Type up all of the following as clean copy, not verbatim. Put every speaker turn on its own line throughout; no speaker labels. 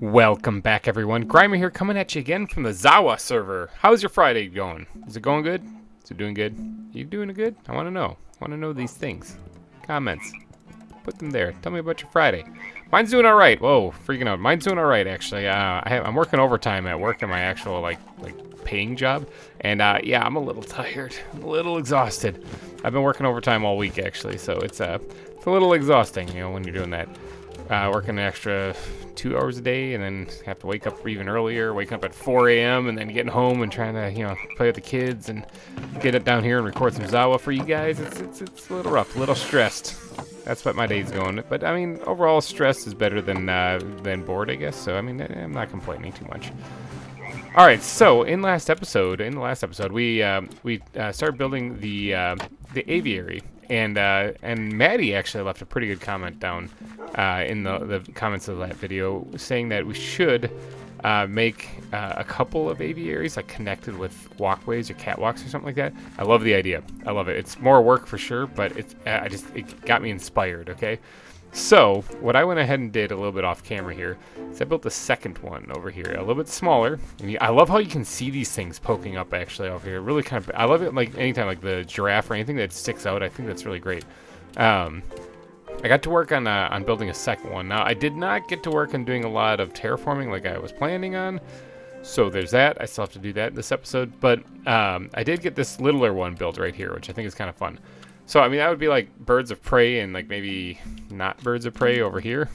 Welcome back, everyone. GReimer here, coming at you again from the ZAWA server. How's your Friday going? Is it going good? Is it doing good? You doing good? I want to know. I want to know these things. Comments. Put them there. Tell me about your Friday. Mine's doing all right. Whoa, freaking out. Mine's doing all right, actually. I'm working overtime at work in my actual like paying job, and yeah, I'm a little tired. I'm a little exhausted. I've been working overtime all week, actually, so it's a little exhausting, you know, when you're doing that. Working an extra 2 hours a day, and then have to wake up even earlier, waking up at 4 a.m. and then getting home and trying to, you know, play with the kids and get it down here and record some ZAWA for you guys. It's a little rough, a little stressed. That's what my day's going. But I mean, overall, stress is better than bored, I guess. So I mean, I'm not complaining too much. All right, so in the last episode, we started building the Aviary, and Maddie actually left a pretty good comment down in the comments of that video, saying that we should make a couple of aviaries like connected with walkways or catwalks or something like that. I love the idea. I love it. It's more work for sure, but it got me inspired. Okay. So what I went ahead and did a little bit off camera here is I built the second one over here, a little bit smaller. And I love how you can see these things poking up actually over here. Really kind of, I love it like anytime like the giraffe or anything that sticks out. I think that's really great. I got to work on building a second one. Now I did not get to work on doing a lot of terraforming like I was planning on. So there's that. I still have to do that in this episode. But I did get this littler one built right here, which I think is kind of fun. So, I mean, that would be like birds of prey and like maybe not birds of prey over here.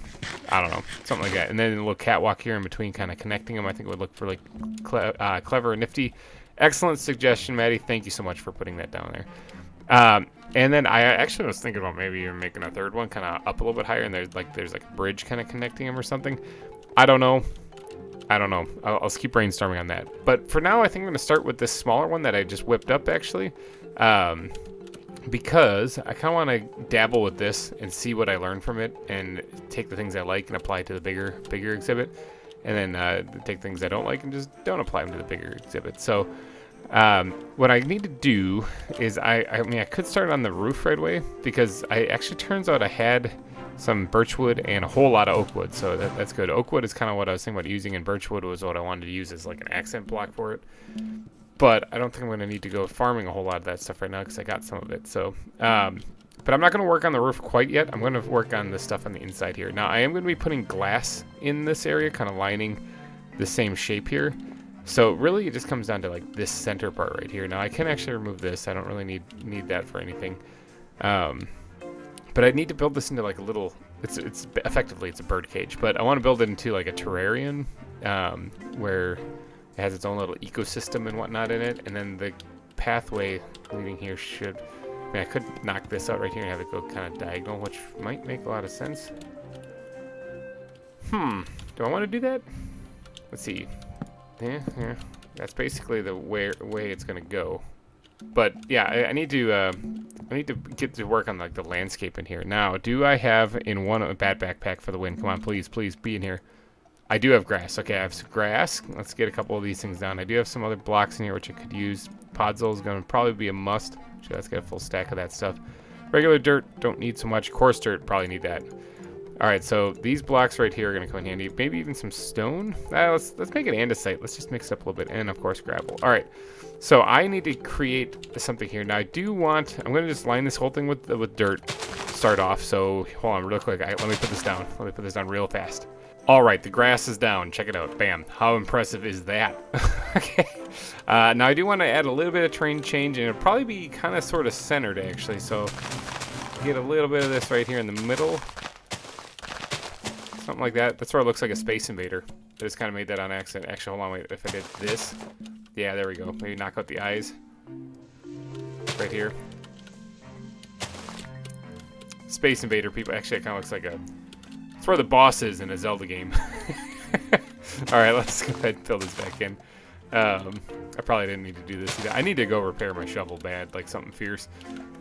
I don't know, something like that. And then a little catwalk here in between, kind of connecting them. I think it would look really clever and nifty. Excellent suggestion, Maddie. Thank you so much for putting that down there. And then I actually was thinking about maybe even making a third one kind of up a little bit higher. And there's like a bridge kind of connecting them or something. I don't know. I'll keep brainstorming on that. But for now, I think I'm going to start with this smaller one that I just whipped up, actually. Because I kind of want to dabble with this and see what I learn from it and take the things I like and apply it to the bigger exhibit, and then take things I don't like and just don't apply them to the bigger exhibit. So what I need to do is I mean I could start on the roof right away, because I actually turns out I had some birchwood and a whole lot of oakwood, so that's good. Oakwood is kind of what I was thinking about using, and birchwood was what I wanted to use as like an accent block for it. But I don't think I'm going to need to go farming a whole lot of that stuff right now because I got some of it. So, but I'm not going to work on the roof quite yet. I'm going to work on the stuff on the inside here. Now, I am going to be putting glass in this area, kind of lining the same shape here. So really, it just comes down to like this center part right here. Now, I can actually remove this. I don't really need that for anything. But I need to build this into like a little. It's effectively it's a bird cage, but I want to build it into like a terrarium where it has its own little ecosystem and whatnot in it, and then the pathway leading here should... I mean, I could knock this out right here and have it go kind of diagonal, which might make a lot of sense. Do I want to do that? Let's see. Yeah. That's basically the way it's gonna go. But yeah, I need to get to work on like the landscape in here. Now, do I have in one a bad backpack for the win? Come on, please be in here. I do have grass. Okay, I have some grass. Let's get a couple of these things down. I do have some other blocks in here which I could use. Podzol is going to probably be a must. So let's get a full stack of that stuff. Regular dirt, don't need so much. Coarse dirt, probably need that. All right, so these blocks right here are going to come in handy. Maybe even some stone. Let's make it andesite. Let's just mix it up a little bit. And, of course, gravel. All right, so I need to create something here. Now, I do want... I'm going to just line this whole thing with dirt to start off. So, hold on real quick. Let me put this down. Let me put this down real fast. All right, the grass is down. Check it out. Bam. How impressive is that? Okay. Now, I do want to add a little bit of terrain change, and it'll probably be kind of sort of centered, actually. So, get a little bit of this right here in the middle. Something like that. That's where it looks like a Space Invader. I just kind of made that on accident. Actually, hold on. Wait. If I did this. Yeah, there we go. Maybe knock out the eyes. Right here. Space Invader, people. Actually, it kind of looks like a... It's where the boss is in a Zelda game. Alright, let's go ahead and fill this back in. I probably didn't need to do this either. I need to go repair my shovel bad, like something fierce.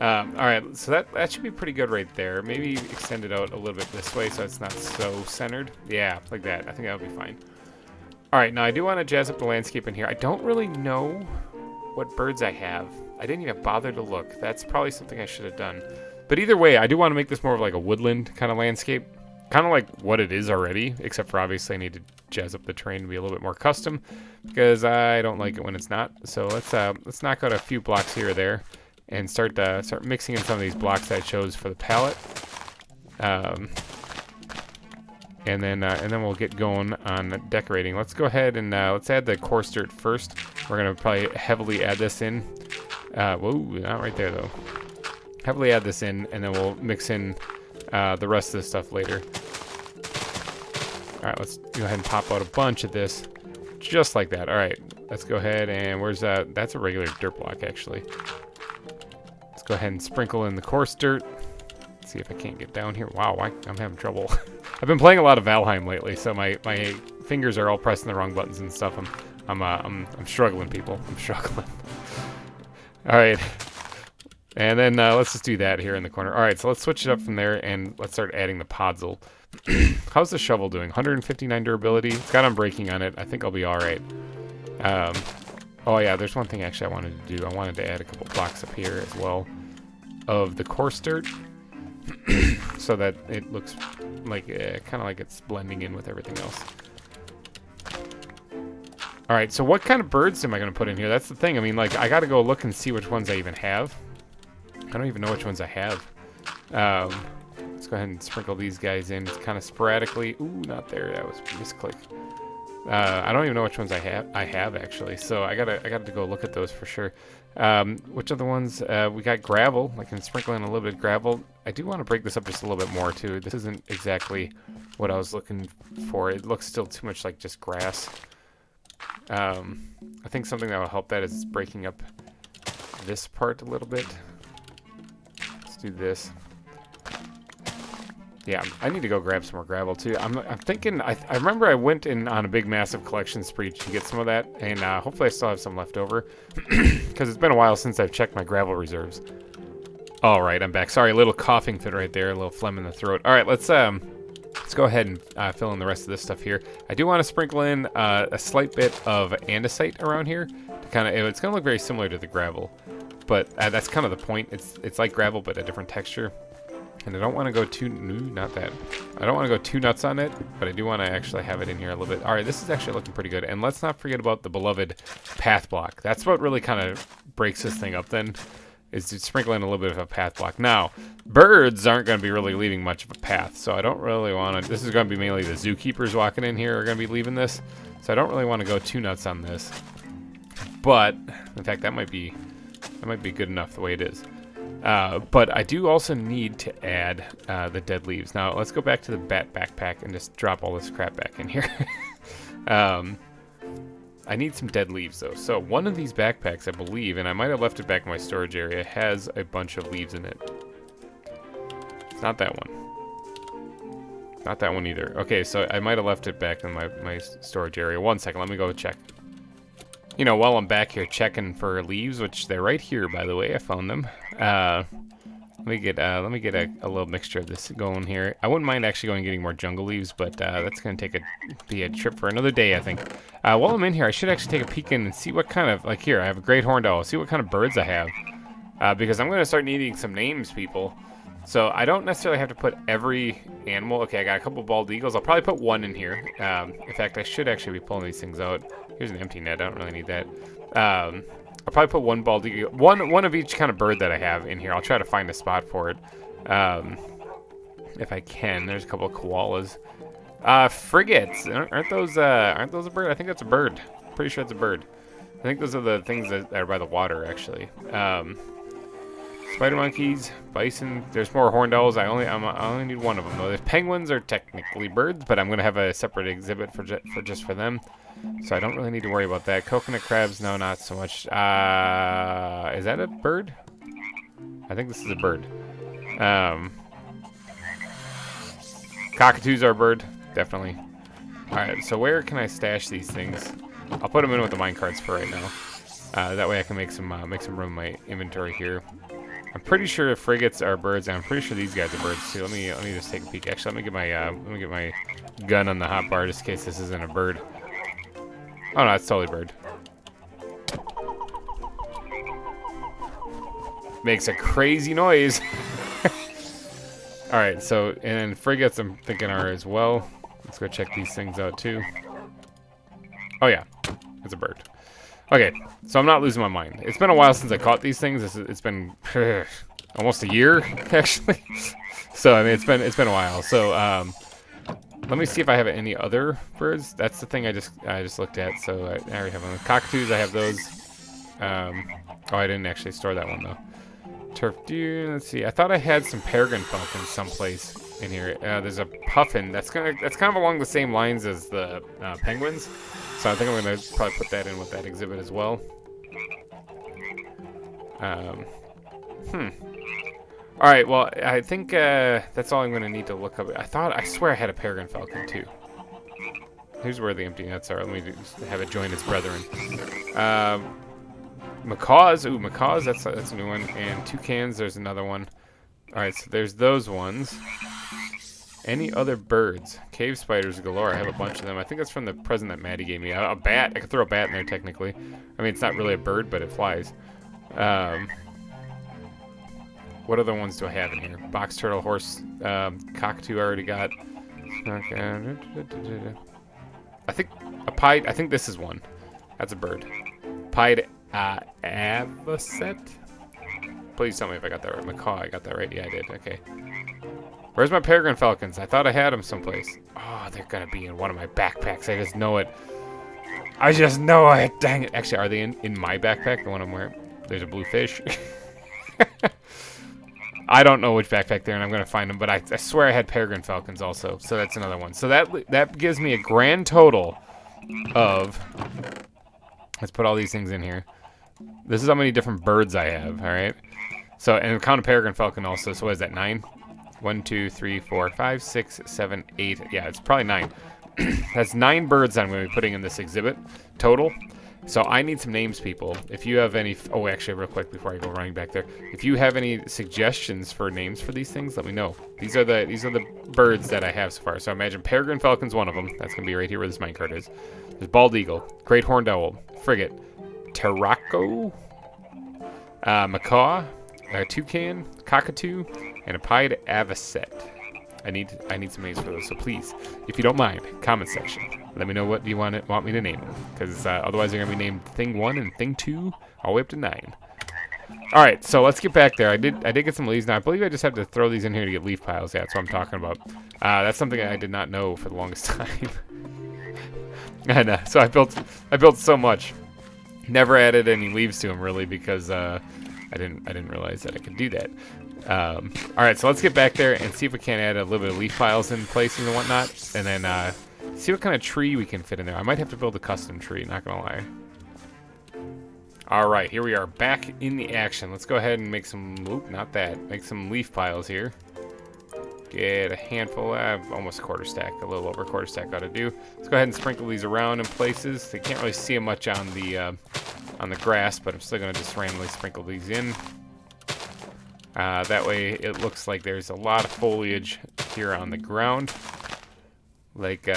Alright, so that should be pretty good right there. Maybe extend it out a little bit this way so it's not so centered. Yeah, like that. I think that'll be fine. Alright, now I do want to jazz up the landscape in here. I don't really know what birds I have. I didn't even bother to look. That's probably something I should have done. But either way, I do want to make this more of like a woodland kind of landscape. kind of like what it is already, except for obviously I need to jazz up the terrain to be a little bit more custom because I don't like it when it's not. So let's knock out a few blocks here or there and start mixing in some of these blocks that I chose for the palette. And then we'll get going on decorating. Let's go ahead and let's add the coarse dirt first. We're gonna probably heavily add this in. Whoa, not right there though. Heavily add this in, and then we'll mix in the rest of the stuff later. All right, let's go ahead and pop out a bunch of this, just like that. All right, let's go ahead and where's that? That's a regular dirt block actually. Let's go ahead and sprinkle in the coarse dirt. Let's see if I can't get down here. Wow, I'm having trouble. I've been playing a lot of Valheim lately, so my fingers are all pressing the wrong buttons and stuff. I'm struggling, people. I'm struggling. All right, and then let's just do that here in the corner. All right, so let's switch it up from there and let's start adding the podzol. How's the shovel doing? 159 durability. It's got unbreaking on it. I think I'll be all right. Oh yeah, there's one thing actually I wanted to do. I wanted to add a couple blocks up here as well of the coarse dirt. So that it looks like kind of like it's blending in with everything else. All right, so what kind of birds am I going to put in here? That's the thing. I mean, like, I got to go look and see which ones I even have. I don't even know which ones I have. Let's go ahead and sprinkle these guys in. It's kind of sporadically. Ooh, not there. That was a misclick. I don't even know which ones I have actually. So I gotta go look at those for sure. Which other ones? We got gravel. I can sprinkle in a little bit of gravel. I do want to break this up just a little bit more too. This isn't exactly what I was looking for. It looks still too much like just grass. I think something that will help that is breaking up this part a little bit. Let's do this. Yeah, I need to go grab some more gravel too. I'm thinking, I remember I went in on a big massive collection spree to get some of that, and hopefully I still have some left over, because it's been a while since I've checked my gravel reserves. All right, I'm back. Sorry, a little coughing fit right there, a little phlegm in the throat. All right, let's go ahead and fill in the rest of this stuff here. I do want to sprinkle in a slight bit of andesite around here. To kind of, it's going to look very similar to the gravel, but that's kind of the point. It's like gravel, but a different texture. And I don't want to go too, not that. I don't want to go too nuts on it, but I do want to actually have it in here a little bit. All right, this is actually looking pretty good. And let's not forget about the beloved path block. That's what really kind of breaks this thing up then, is to sprinkle in a little bit of a path block. Now, birds aren't going to be really leaving much of a path, so I don't really want to, this is going to be mainly the zookeepers walking in here are going to be leaving this, so I don't really want to go too nuts on this. But, in fact, that might be good enough the way it is. But I do also need to add the dead leaves. Now, let's go back to the bat backpack and just drop all this crap back in here. I need some dead leaves, though. So one of these backpacks, I believe, and I might have left it back in my storage area, has a bunch of leaves in it. It's not that one. Not that one either. Okay, so I might have left it back in my storage area. 1 second, let me go check. You know, while I'm back here checking for leaves, which they're right here, by the way, I found them. Let me get a little mixture of this going here. I wouldn't mind actually going and getting more jungle leaves, but that's going to be a trip for another day, I think. While I'm in here, I should actually take a peek in and see what kind of, like here, I have a great horned owl. See what kind of birds I have, because I'm going to start needing some names, people. So I don't necessarily have to put every animal. Okay, I got a couple bald eagles. I'll probably put one in here. In fact, I should actually be pulling these things out. Here's an empty net. I don't really need that. I'll probably put one bald eagle, one of each kind of bird that I have in here. I'll try to find a spot for it, if I can. There's a couple of koalas. Frigates. Aren't those a bird? I think that's a bird. Pretty sure it's a bird. I think those are the things that are by the water, actually. Spider monkeys, bison. There's more horned owls. I only need one of them though. The penguins are technically birds, but I'm gonna have a separate exhibit for just for them, so I don't really need to worry about that. Coconut crabs, no, not so much. Is that a bird? I think this is a bird. Cockatoos are a bird, definitely. All right, so where can I stash these things? I'll put them in with the minecarts for right now. That way I can make some room in my inventory here. I'm pretty sure frigates are birds, and I'm pretty sure these guys are birds too. Let me just take a peek. Actually, let me get my gun on the hotbar just in case this isn't a bird. Oh no, it's totally a bird. Makes a crazy noise. All right, so, and frigates I'm thinking are as well. Let's go check these things out too. Oh yeah, it's a bird. Okay, so I'm not losing my mind. It's been a while since I caught these things. It's been almost a year, actually. So I mean, it's been a while. So let me see if I have any other birds. That's the thing I just looked at. So I already have them. Cockatoos, I have those. Oh, I didn't actually store that one though. Turf deer. Let's see. I thought I had some peregrine falcons someplace in here. There's a puffin. That's kind of along the same lines as the penguins. So I think I'm gonna probably put that in with that exhibit as well. All right. Well, I think that's all I'm gonna need to look up. I swear I had a peregrine falcon too. Here's where the empty nets are. Let me just have it join its brethren. Macaws. Ooh, macaws. That's a new one. And toucans. There's another one. All right. So there's those ones. Any other birds? Cave spiders galore. I have a bunch of them. I think that's from the present that Maddie gave me. A bat. I could throw a bat in there technically. I mean, it's not really a bird, but it flies. What other ones do I have in here? Box turtle, horse, cockatoo. I already got. Okay. I think a pied. I think this is one. That's a bird. Pied avocet. Please tell me if I got that right. Macaw. I got that right. Yeah, I did. Okay. Where's my peregrine falcons? I thought I had them someplace. Oh, they're gonna be in one of my backpacks. I just know it. I just know it. Dang it. Actually, are they in my backpack? The one I'm wearing? There's a blue fish. I don't know which backpack they're in. I'm gonna find them, but I swear I had peregrine falcons also. So that's another one. So that gives me a grand total of. Let's put all these things in here. This is how many different birds I have. All right. So and count a peregrine falcon also. So what is that? 9. 1, 2, 3, 4, 5, 6, 7, 8. Yeah, it's probably 9. That's 9 birds I'm going to be putting in this exhibit total. So I need some names, people. If you have any... Oh, actually, real quick before I go running back there. If you have any suggestions for names for these things, let me know. These are the birds that I have so far. So I imagine peregrine falcon's one of them. That's going to be right here where this minecart is. There's bald eagle, great horned owl, frigate, tarraco, macaw, toucan, cockatoo, and a pied avocet. I need some names for those, so please, if you don't mind, comment section. Let me know what you want me to name them, because otherwise they're gonna be named Thing 1 and Thing 2 all the way up to 9. All right, so let's get back there. I did get some leaves. Now I believe I just have to throw these in here to get leaf piles. Yeah, that's what I'm talking about. That's something I did not know for the longest time. And so I built so much. Never added any leaves to them really because I didn't realize that I could do that. All right, so let's get back there and see if we can add a little bit of leaf piles in places and whatnot, and then see what kind of tree we can fit in there. I might have to build a custom tree, not gonna lie. All right, here we are back in the action. Let's go ahead and make some, make some leaf piles here. Get a handful, almost a quarter stack, a little over a quarter stack ought to do. Let's go ahead and sprinkle these around in places. They can't really see them much on the grass, but I'm still gonna just randomly sprinkle these in. That way it looks like there's a lot of foliage here on the ground. Like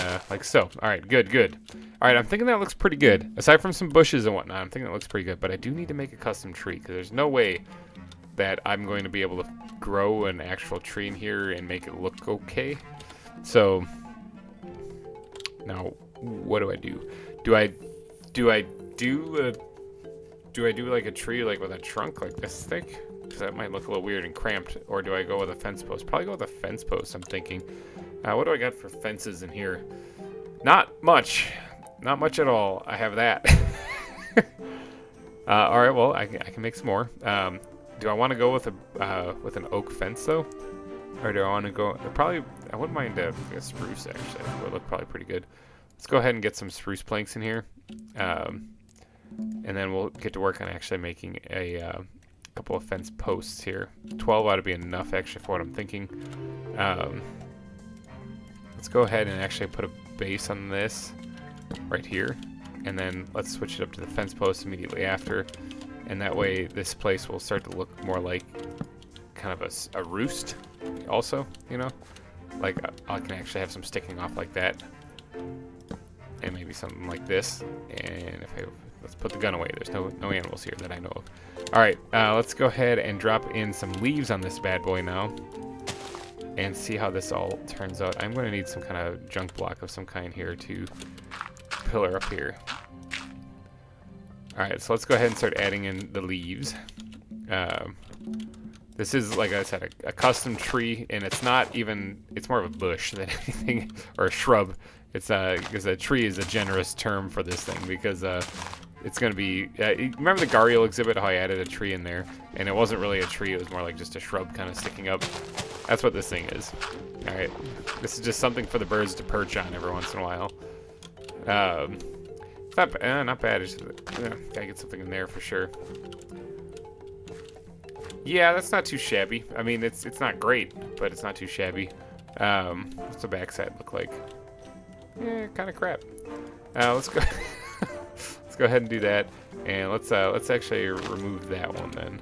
so. Alright, good. Alright, I'm thinking that looks pretty good. Aside from some bushes and whatnot, I'm thinking that looks pretty good. But I do need to make a custom tree, because there's no way that I'm going to be able to grow an actual tree in here and make it look okay. So, now, what do I do? Do I do like a tree like with a trunk like this thick? Because that might look a little weird and cramped. Or do I go with a fence post? Probably go with a fence post, I'm thinking. What do I got for fences in here? Not much. Not much at all. I have that. Alright, well, I can make some more. Do I want to go with an oak fence, though? Or do I want to go... Probably... I wouldn't mind a spruce, actually. It would look probably pretty good. Let's go ahead and get some spruce planks in here. And then we'll get to work on actually making a couple of fence posts here. 12 ought to be enough, actually, for what I'm thinking. Let's go ahead and actually put a base on this right here. And then let's switch it up to the fence post immediately after. And that way this place will start to look more like kind of a roost also, you know? Like I can actually have some sticking off like that. And maybe something like this. And let's put the gun away. There's no animals here that I know of. Alright, let's go ahead and drop in some leaves on this bad boy now. and see how this all turns out. I'm going to need some kind of junk block of some kind here to pillar up here. Alright, so let's go ahead and start adding in the leaves. This is, like I said, a custom tree, and it's not even, it's more of a bush than anything, or a shrub. It's because a tree is a generous term for this thing, because it's going to be, remember the Gharial exhibit, how I added a tree in there, and it wasn't really a tree, it was more like just a shrub kind of sticking up. That's what this thing is. Alright, this is just something for the birds to perch on every once in a while. It's not bad, it's just, gotta get something in there for sure. Yeah, that's not too shabby. I mean, it's not great, but it's not too shabby. What's the backside look like? Kind of crap. Let's go. Let's go ahead and do that, and let's actually remove that one then.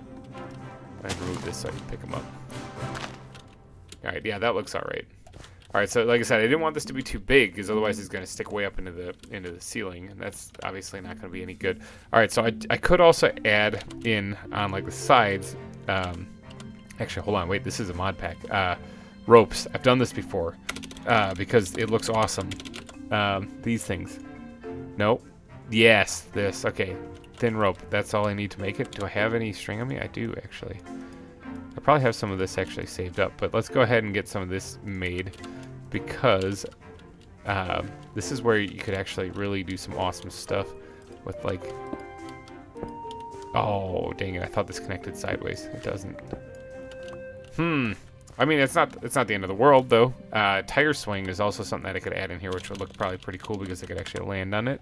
And remove this so I can pick them up. All right, yeah, that looks all right. All right, so like I said, I didn't want this to be too big because otherwise it's going to stick way up into the ceiling, and that's obviously not going to be any good. All right, so I could also add in on like the sides. Actually, hold on, wait, this is a mod pack. Ropes. I've done this before because it looks awesome. These things. Nope. Yes, this. Okay, thin rope. That's all I need to make it. Do I have any string on me? I do actually. I probably have some of this actually saved up, but let's go ahead and get some of this made because this is where you could actually really do some awesome stuff with like. Oh, dang it, I thought this connected sideways. It doesn't. I mean, it's not the end of the world, though. Tire swing is also something that I could add in here, which would look probably pretty cool because I could actually land on it.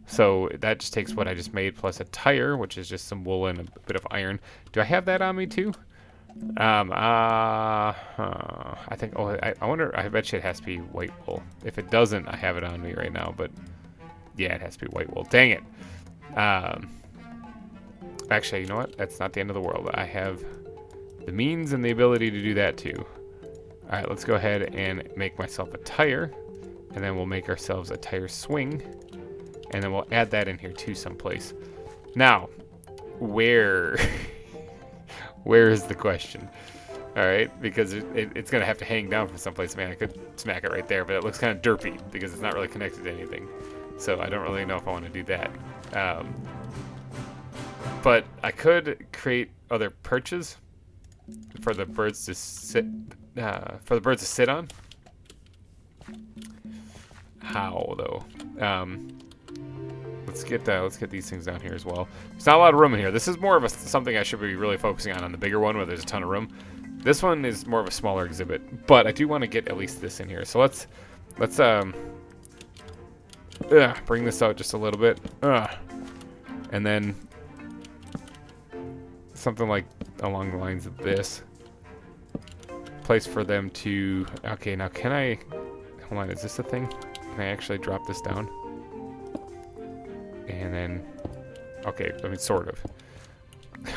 So that just takes what I just made plus a tire, which is just some wool and a bit of iron. Do I have that on me, too? I think, oh, I wonder, I bet you it has to be white wool. If it doesn't, I have it on me right now, but yeah, it has to be white wool. Dang it. Actually, you know what? That's not the end of the world. I have the means and the ability to do that too. Alright, let's go ahead and make myself a tire. And then we'll make ourselves a tire swing. And then we'll add that in here too someplace. Now, where? Where is the question? Alright, because it's going to have to hang down from someplace. Man, I could smack it right there, but it looks kind of derpy because it's not really connected to anything. So I don't really know if I want to do that. But I could create other perches for the birds to sit on. How though? Let's get these things down here as well. There's not a lot of room in here. This is more of something I should be really focusing on the bigger one where there's a ton of room. This one is more of a smaller exhibit, but I do want to get at least this in here. So let's bring this out just a little bit, and then something like along the lines of this. Place for them to. Okay, now can I? Hold on, is this a thing? Can I actually drop this down? And then, okay, I mean, sort of.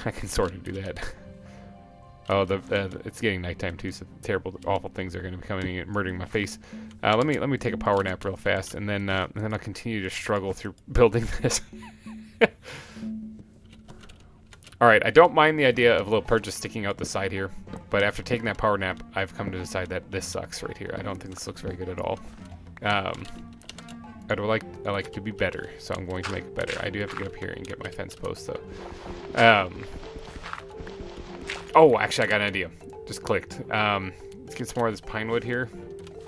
I can sort of do that. Oh, it's getting nighttime too, so terrible, awful things are going to be coming in and murdering my face. Let me take a power nap real fast, and then I'll continue to struggle through building this. All right, I don't mind the idea of little perches sticking out the side here, but after taking that power nap, I've come to decide that this sucks right here. I don't think this looks very good at all. I like it to be better, so I'm going to make it better. I do have to get up here and get my fence post though. Oh, actually, I got an idea. Just clicked. Let's get some more of this pine wood here,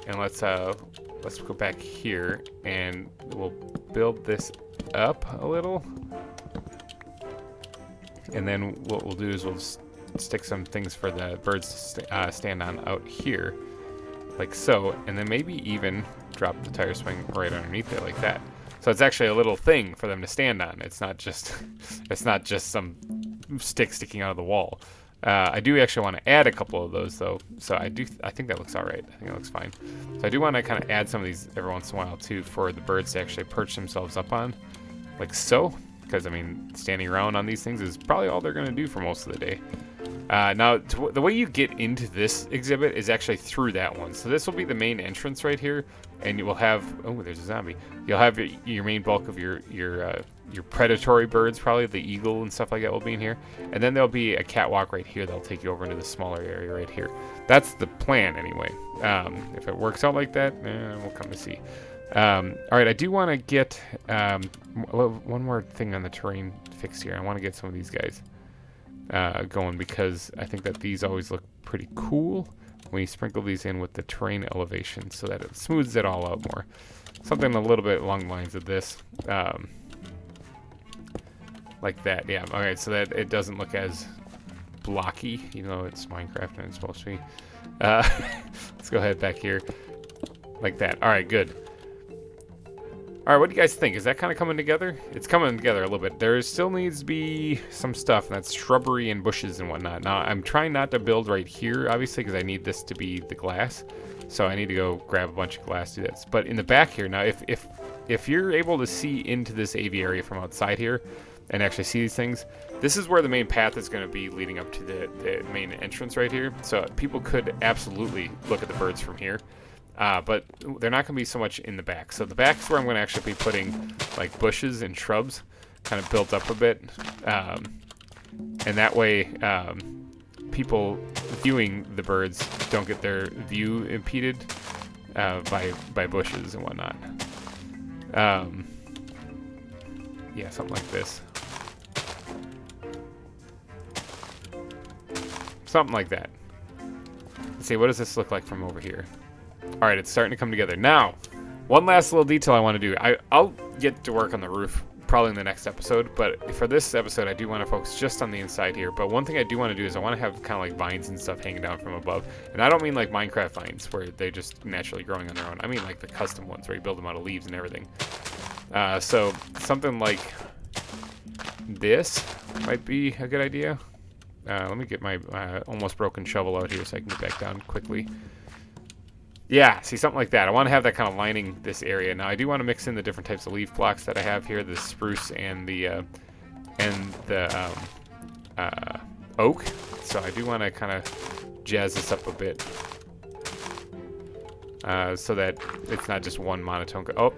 and let's go back here, and we'll build this up a little. And then what we'll do is we'll stick some things for the birds to stand on out here, like so, and then maybe even drop the tire swing right underneath it like that. So it's actually a little thing for them to stand on. It's not just some stick sticking out of the wall. I do actually want to add a couple of those though, so I think that looks all right. I think it looks fine. So I do want to kind of add some of these every once in a while too for the birds to actually perch themselves up on, like so. Because I mean, standing around on these things is probably all they're going to do for most of the day. Now, the way you get into this exhibit is actually through that one. So this will be the main entrance right here, and you will have. Oh, there's a zombie. You'll have your main bulk of your your predatory birds, probably the eagle and stuff like that will be in here. And then there'll be a catwalk right here that'll take you over into the smaller area right here. That's the plan anyway. If it works out like that, we'll come to see. All right, I do want to get one more thing on the terrain fixed here. I want to get some of these guys going because I think that these always look pretty cool when you sprinkle these in with the terrain elevation so that it smooths it all out more. Something a little bit along the lines of this. Like that, yeah. Alright, so that it doesn't look as blocky, even though it's Minecraft and it's supposed to be. Let's go ahead back here. Like that. Alright, good. Alright, what do you guys think? Is that kind of coming together? It's coming together a little bit. There still needs to be some stuff, and that's shrubbery and bushes and whatnot. Now, I'm trying not to build right here, obviously, because I need this to be the glass. So I need to go grab a bunch of glass to do this. But in the back here, now, if you're able to see into this aviary from outside here, and actually see these things, this is where the main path is going to be leading up to the main entrance right here. So people could absolutely look at the birds from here. But they're not going to be so much in the back. So the back is where I'm going to actually be putting like bushes and shrubs kind of built up a bit. And that way people viewing the birds don't get their view impeded by bushes and whatnot. Yeah, something like this. Something like that. Let's see, what does this look like from over here? Alright, it's starting to come together. Now, one last little detail I want to do. I'll get to work on the roof probably in the next episode, but for this episode I do want to focus just on the inside here. But one thing I do want to do is I want to have kind of like vines and stuff hanging down from above. And I don't mean like Minecraft vines where they're just naturally growing on their own. I mean like the custom ones where you build them out of leaves and everything. So something like this might be a good idea. Let me get my almost broken shovel out here so I can get back down quickly. Yeah, see, something like that. I want to have that kind of lining this area. Now, I do want to mix in the different types of leaf blocks that I have here, the spruce and the oak. So I do want to kind of jazz this up a bit. So that it's not just one monotone. Oh,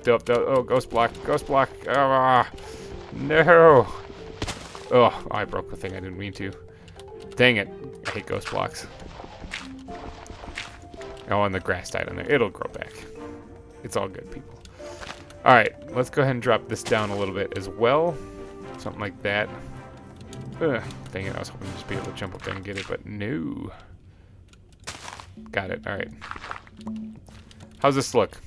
ghost block, ghost block. Ah, no. Oh, I broke the thing. I didn't mean to. Dang it. I hate ghost blocks. Oh, and the grass died on there. It'll grow back. It's all good, people. Alright, let's go ahead and drop this down a little bit as well. Something like that. Ugh, dang it, I was hoping to just be able to jump up there and get it, but no. Got it, alright. How's this look?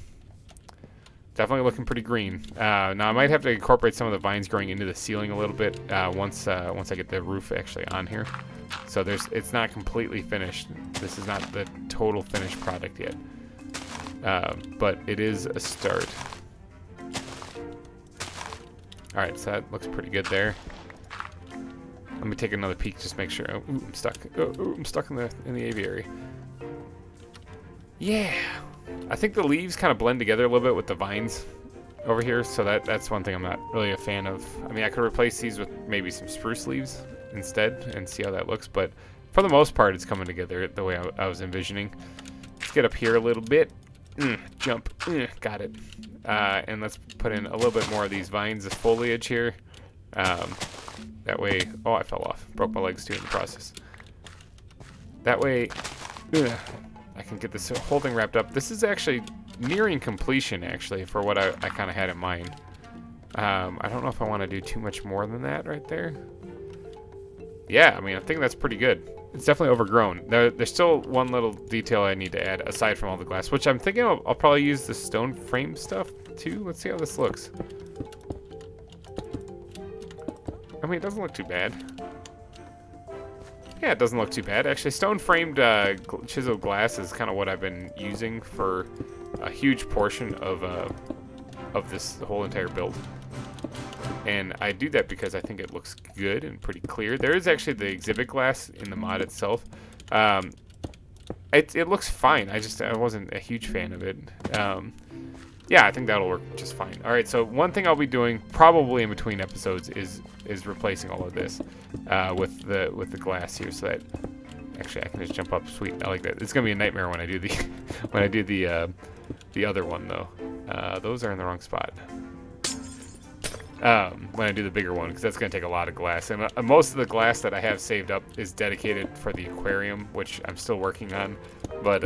Definitely looking pretty green. Now, I might have to incorporate some of the vines growing into the ceiling a little bit once I get the roof actually on here. So it's not completely finished. This is not the total finished product yet. But it is a start. Alright, so that looks pretty good there. Let me take another peek, just make sure. Oh, ooh, I'm stuck. Oh, ooh, I'm stuck in the aviary. Yeah! I think the leaves kind of blend together a little bit with the vines over here, so that's one thing I'm not really a fan of. I mean, I could replace these with maybe some spruce leaves instead and see how that looks, but for the most part it's coming together the way I was envisioning. Let's get up here a little bit. Jump. Got it. And let's put in a little bit more of these vines of foliage here. That way... Oh, I fell off. Broke my legs too in the process. That way... I can get this whole thing wrapped up. This is actually nearing completion, actually, for what I kind of had in mind. I don't know if I want to do too much more than that right there. Yeah, I mean, I think that's pretty good. It's definitely overgrown. There's still one little detail I need to add, aside from all the glass, which I'm thinking I'll probably use the stone frame stuff, too. Let's see how this looks. I mean, it doesn't look too bad. Yeah, it doesn't look too bad. Actually, stone-framed chiseled glass is kind of what I've been using for a huge portion of this whole entire build. And I do that because I think it looks good and pretty clear. There is actually the exhibit glass in the mod itself. It looks fine. I wasn't a huge fan of it. Yeah, I think that'll work just fine. All right, so one thing I'll be doing probably in between episodes is replacing all of this with the glass here, so that actually I can just jump up. Sweet, I like that. It's gonna be a nightmare when I do the other one though. Those are in the wrong spot. when I do the bigger one, because that's going to take a lot of glass. And most of the glass that I have saved up is dedicated for the aquarium, which I'm still working on. But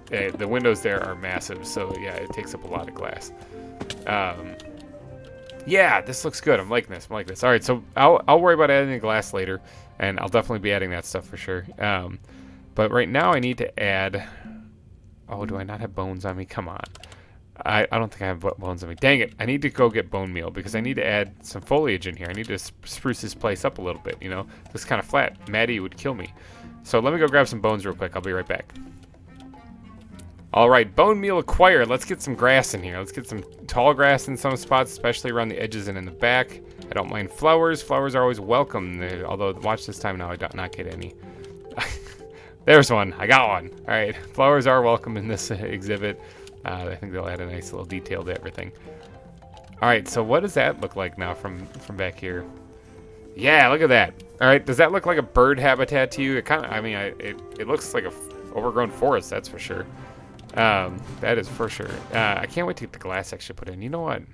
the windows there are massive, so yeah, it takes up a lot of glass. Yeah, this looks good. I'm liking this. All right, so I'll worry about adding the glass later, and I'll definitely be adding that stuff for sure. But right now I need to add... Oh, do I not have bones on me? Come on. I don't think I have bones on me. Dang it. I need to go get bone meal because I need to add some foliage in here. I need to spruce this place up a little bit, you know? This is kind of flat. Maddie would kill me. So let me go grab some bones real quick. I'll be right back. All right, bone meal acquired. Let's get some grass in here. Let's get some tall grass in some spots, especially around the edges and in the back. I don't mind flowers. Flowers are always welcome. Although, watch this time now. I do not get any. There's one. I got one. All right, flowers are welcome in this exhibit. I think they'll add a nice little detail to everything. All right, so what does that look like now from back here? Yeah, look at that. All right, does that look like a bird habitat to you? It kind of. I mean, it looks like a overgrown forest. That's for sure. That is for sure. I can't wait to get the glass actually put in. You know what?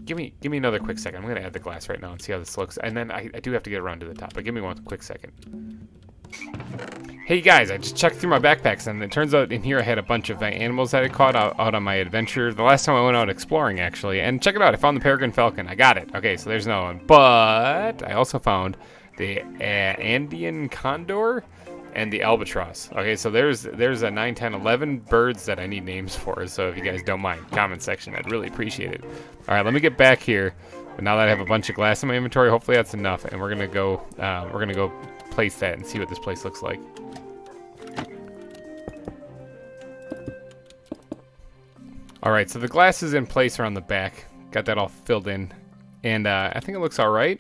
Give me another quick second. I'm gonna add the glass right now and see how this looks. And then I do have to get around to the top. But give me one quick second. Hey guys, I just checked through my backpacks and it turns out in here I had a bunch of animals that I caught out on my adventure. The last time I went out exploring actually. And check it out, I found the peregrine falcon. I got it. Okay, so there's no one. But I also found the Andean condor and the albatross. Okay, so there's a 9, 10, 11 birds that I need names for. So if you guys don't mind, comment section, I'd really appreciate it. All right, let me get back here. But now that I have a bunch of glass in my inventory, hopefully that's enough. And we're gonna go place that and see what this place looks like. All right, so the glass is in place around the back. Got that all filled in, and I think it looks all right.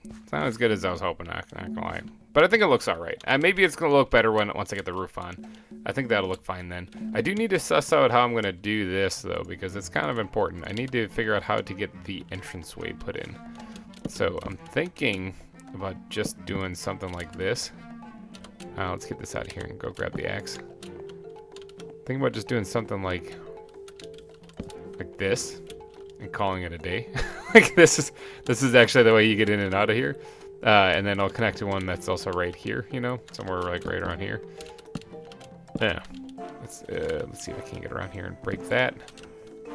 It's not as good as I was hoping, not gonna lie. But I think it looks all right. Maybe it's gonna look better once I get the roof on. I think that'll look fine then. I do need to suss out how I'm gonna do this though, because it's kind of important. I need to figure out how to get the entranceway put in. So I'm thinking about just doing something like this. Let's get this out of here and go grab the axe. Thinking about just doing something like this and calling it a day. Like this is actually the way you get in and out of here. And then I'll connect to one that's also right here, you know, somewhere like right around here. Yeah. Let's see if I can get around here and break that.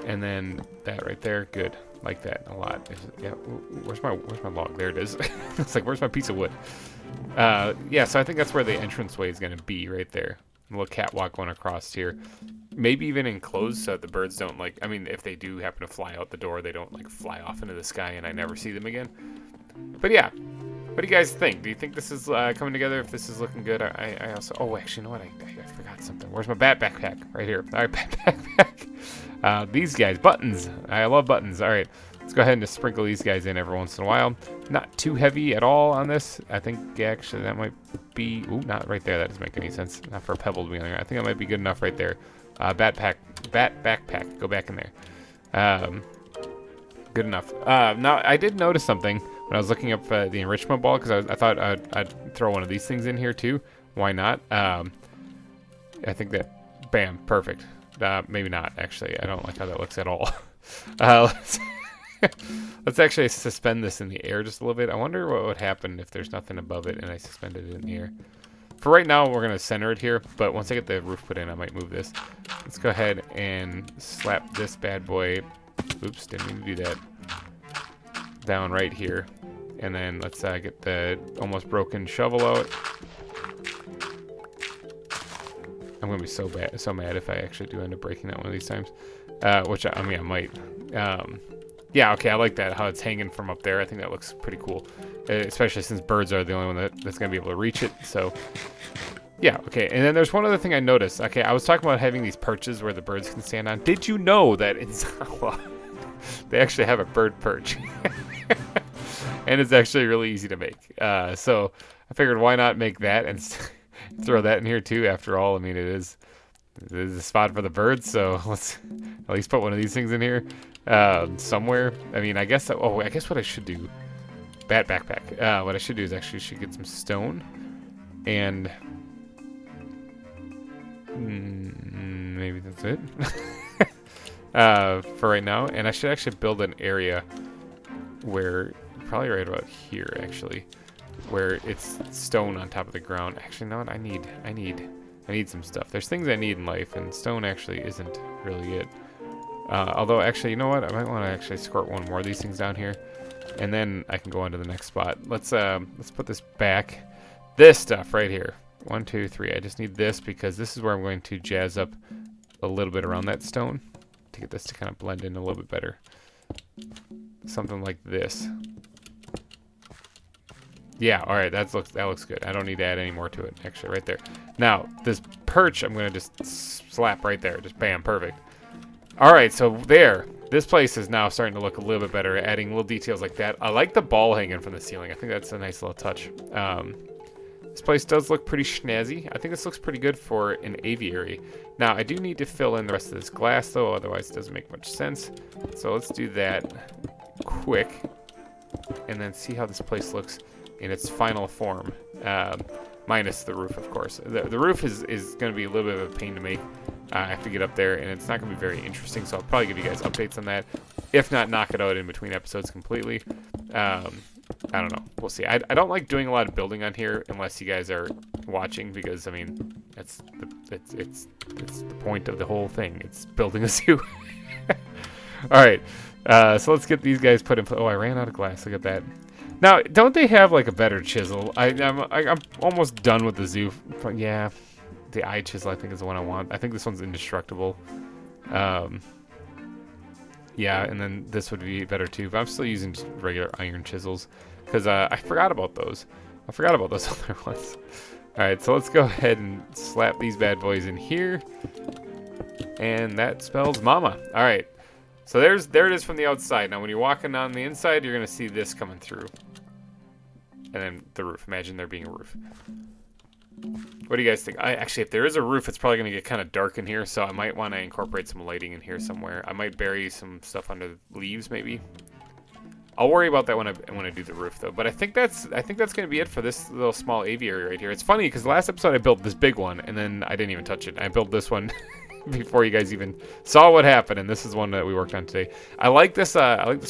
And then that right there, good. Like that a lot. Yeah, where's my log? There it is. It's like, where's my piece of wood? Yeah, so I think that's where the entranceway is going to be, right there. A little catwalk going across here. Maybe even enclosed so that the birds don't like, I mean, if they do happen to fly out the door, they don't like fly off into the sky and I never see them again. But yeah, what do you guys think? Do you think this is coming together? If this is looking good, I also, oh, actually, you know what? I forgot something. Where's my bat backpack? Right here. All right, bat backpack. These guys, buttons. I love buttons. All right, let's go ahead and just sprinkle these guys in every once in a while. Not too heavy at all on this. I think actually that might be, ooh, not right there. That doesn't make any sense. Not for a pebble to be on there. I think that might be good enough right there. Bat backpack. Go back in there. Good enough. Now, I did notice something when I was looking up the enrichment ball, because I thought I'd throw one of these things in here too. Why not? I think that, bam, perfect. Maybe not, actually. I don't like how that looks at all. Let's actually suspend this in the air just a little bit. I wonder what would happen if there's nothing above it and I suspended it in the air. For right now, we're going to center it here, but once I get the roof put in, I might move this. Let's go ahead and slap this bad boy, oops, didn't mean to do that, down right here. And then let's get the almost broken shovel out. I'm going to be so mad if I actually do end up breaking that one of these times, which, I mean, I might. Yeah, okay, I like that, how it's hanging from up there. I think that looks pretty cool, especially since birds are the only one that's going to be able to reach it. So, yeah, okay. And then there's one other thing I noticed. Okay, I was talking about having these perches where the birds can stand on. Did you know that in ZAWA, they actually have a bird perch? And it's actually really easy to make. So I figured why not make that and throw that in here too. After all, I mean, it is a spot for the birds, so let's at least put one of these things in here somewhere. I mean, I guess, oh, I guess what I should do, bat backpack. What I should do is actually should get some stone and maybe that's it. for right now. And I should actually build an area where, probably right about here actually, where it's stone on top of the ground. Actually, no, I need some stuff. There's things I need in life, and stone actually isn't really it. Although, actually, you know what? I might want to actually squirt one more of these things down here, and then I can go on to the next spot. Let's put this back. This stuff right here. 1, 2, 3. I just need this because this is where I'm going to jazz up a little bit around that stone to get this to kind of blend in a little bit better. Something like this. Yeah, all right, that looks good. I don't need to add any more to it, actually, right there. Now, this perch, I'm going to just slap right there. Just bam, perfect. All right, so there. This place is now starting to look a little bit better, adding little details like that. I like the ball hanging from the ceiling. I think that's a nice little touch. This place does look pretty snazzy. I think this looks pretty good for an aviary. Now, I do need to fill in the rest of this glass, though, otherwise it doesn't make much sense. So let's do that quick, and then see how this place looks in its final form, minus the roof, of course. The roof is going to be a little bit of a pain to make. I have to get up there, and it's not going to be very interesting, so I'll probably give you guys updates on that. If not, knock it out in between episodes completely. I don't know. We'll see. I don't like doing a lot of building on here unless you guys are watching, because, I mean, it's the point of the whole thing. It's building a zoo. All right. So let's get these guys put in place. Oh, I ran out of glass. Look at that. Now, don't they have like a better chisel? I'm almost done with the zoo. Yeah, the eye chisel I think is the one I want. I think this one's indestructible. Yeah, and then this would be better too. But I'm still using just regular iron chisels because I forgot about those. I forgot about those other ones. All right, so let's go ahead and slap these bad boys in here, and that spells mama. All right. So there it is from the outside. Now when you're walking on the inside, you're going to see this coming through. And then the roof. Imagine there being a roof. What do you guys think? Actually, if there is a roof, it's probably going to get kind of dark in here, so I might want to incorporate some lighting in here somewhere. I might bury some stuff under leaves, maybe. I'll worry about that when I do the roof, though. But I think that's going to be it for this little small aviary right here. It's funny because last episode I built this big one, and then I didn't even touch it. I built this one before you guys even saw what happened, and this is one that we worked on today. I like this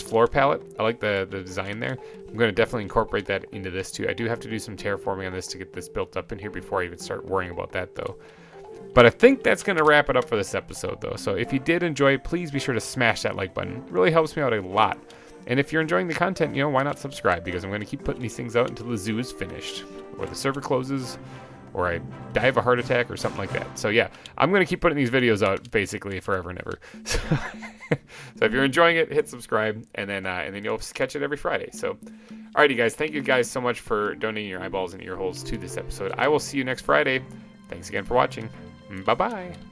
floor palette. I like the design there. I'm going to definitely incorporate that into this too. I do have to do some terraforming on this to get this built up in here before I even start worrying about that, though. But I think that's going to wrap it up for this episode, though. So if you did enjoy it, please be sure to smash that like button. It really helps me out a lot. And if you're enjoying the content, you know, why not subscribe? Because I'm going to keep putting these things out until the zoo is finished, or the server closes, or I die of a heart attack or something like that. So yeah, I'm going to keep putting these videos out basically forever and ever. So if you're enjoying it, hit subscribe, and then you'll catch it every Friday. So alrighty guys, thank you guys so much for donating your eyeballs and ear holes to this episode. I will see you next Friday. Thanks again for watching. Bye-bye.